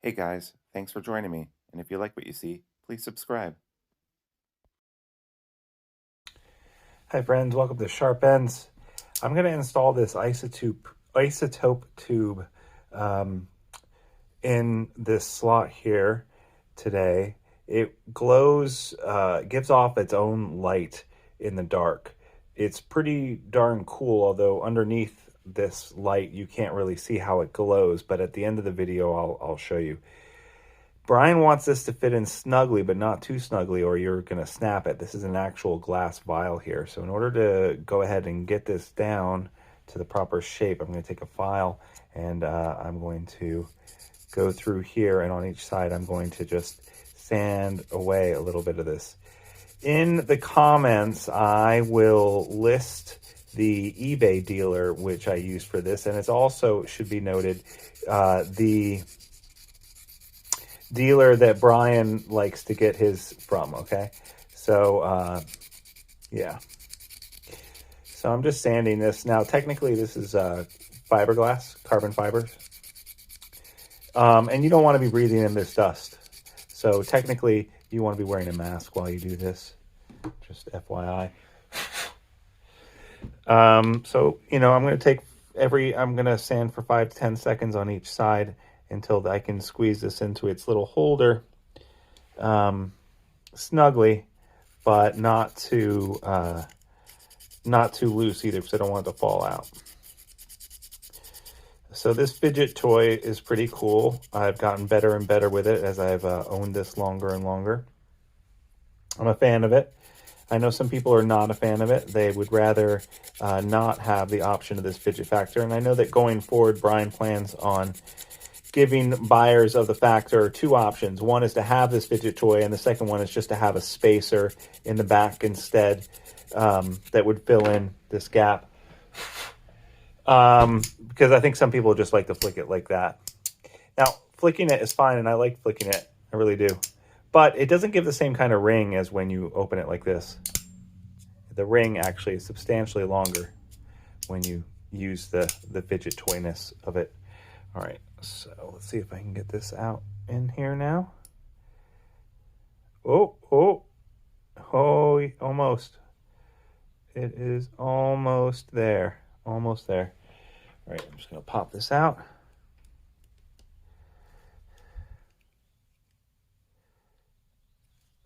Hey guys, thanks for joining me, and if you like what you see, please subscribe. Hi friends, welcome to Sharp Ends. I'm going to install this isotope tube in this slot here today. It glows, gives off its own light in the dark. It's pretty darn cool, although underneath this light you can't really see how it glows, but at the end of the video I'll show you. Brian wants this to fit in snugly, but not too snugly, or you're going to snap it. This is an actual glass vial here. So in order to go ahead and get this down to the proper shape, I'm going to take a file and I'm going to go through here. And on each side, I'm going to just sand away a little bit of this. In the comments, I will list the eBay dealer, which I use for this. And it's also, should be noted, the dealer that Brian likes to get his from, okay? So, yeah. So I'm just sanding this. Now, technically, this is fiberglass, carbon fibers. And you don't want to be breathing in this dust. So technically, you want to be wearing a mask while you do this. Just FYI. So, you know, I'm going to sand for 5 to 10 seconds on each side until I can squeeze this into its little holder snugly, but not too loose either, because I don't want it to fall out. So this fidget toy is pretty cool. I've gotten better and better with it as I've owned this longer and longer. I'm a fan of it. I know some people are not a fan of it. They would rather not have the option of this fidget factor. And I know that going forward, Brian plans on giving buyers of the factor 2 options. One is to have this fidget toy, and the second one is just to have a spacer in the back instead that would fill in this gap. Because I think some people just like to flick it like that. Now, flicking it is fine, and I like flicking it. I really do. But it doesn't give the same kind of ring as when you open it like this. The ring actually is substantially longer when you use the fidget toyness of it. All right, so let's see if I can get this out in here now. Oh, almost. It is almost there, almost there. All right, I'm just gonna pop this out.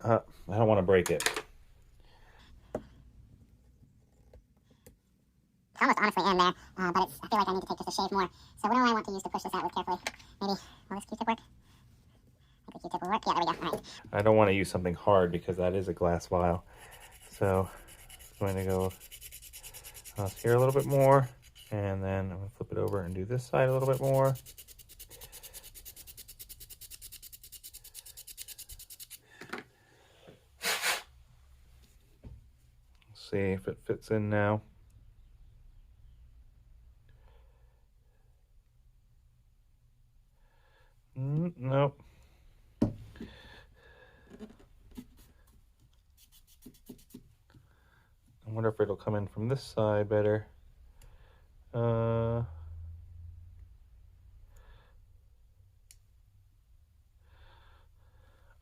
I don't want to break it. It's almost honestly in there, but I feel like I need to take just a shave more. So what do I want to use to push this out with carefully? Maybe, will this Q-tip work? I think the Q-tip will work. Yeah, there we go. All right. I don't want to use something hard because that is a glass vial. So I'm going to go here a little bit more, and then I'm going to flip it over and do this side a little bit more. See if it fits in now. Nope. I wonder if it'll come in from this side better.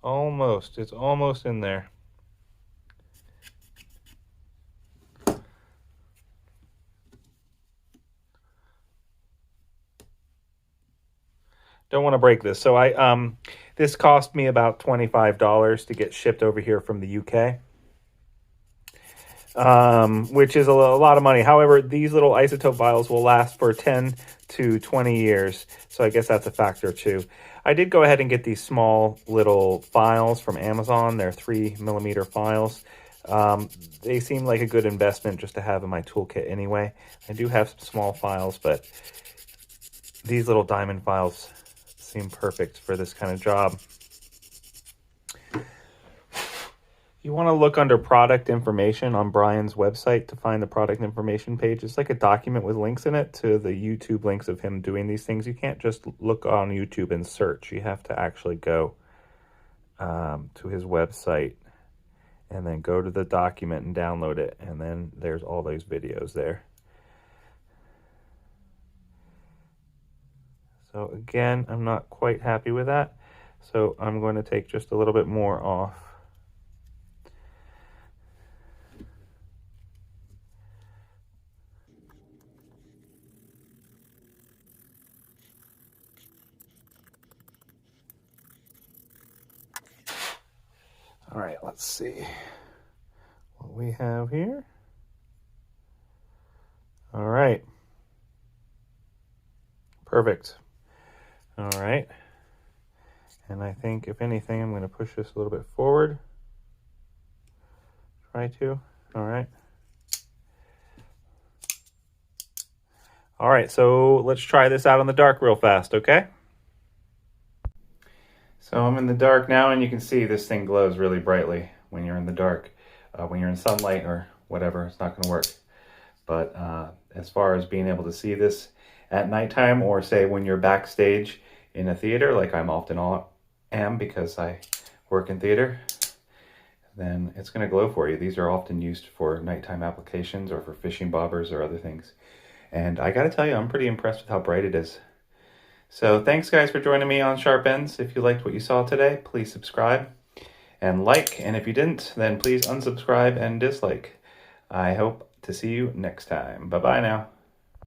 Almost. It's almost in there. Don't want to break this. So this cost me about $25 to get shipped over here from the UK. Which is a lot of money. However, these little isotope vials will last for 10 to 20 years. So I guess that's a factor too. I did go ahead and get these small little files from Amazon. They're 3mm files. They seem like a good investment just to have in my toolkit anyway. I do have some small files, but these little diamond files seem perfect for this kind of job. You want to look under product information on Brian's website to find the product information page. It's like a document with links in it to the YouTube links of him doing these things. You can't just look on YouTube and search. You have to actually go to his website and then go to the document and download it. And then there's all those videos there. So So again, I'm not quite happy with that. So I'm going to take just a little bit more off. All right, let's see what we have here. All right. Perfect. All right. And I think, if anything, I'm going to push this a little bit forward. Try to. All right. All right, so let's try this out in the dark real fast, okay? So I'm in the dark now, and you can see this thing glows really brightly when you're in the dark. When you're in sunlight or whatever, it's not going to work. But as far as being able to see this at nighttime, or say when you're backstage in a theater, like I'm often am because I work in theater, then it's going to glow for you. These are often used for nighttime applications or for fishing bobbers or other things. And I got to tell you, I'm pretty impressed with how bright it is. So thanks, guys, for joining me on Sharp Ends. If you liked what you saw today, please subscribe and like. And if you didn't, then please unsubscribe and dislike. I hope to see you next time. Bye-bye now.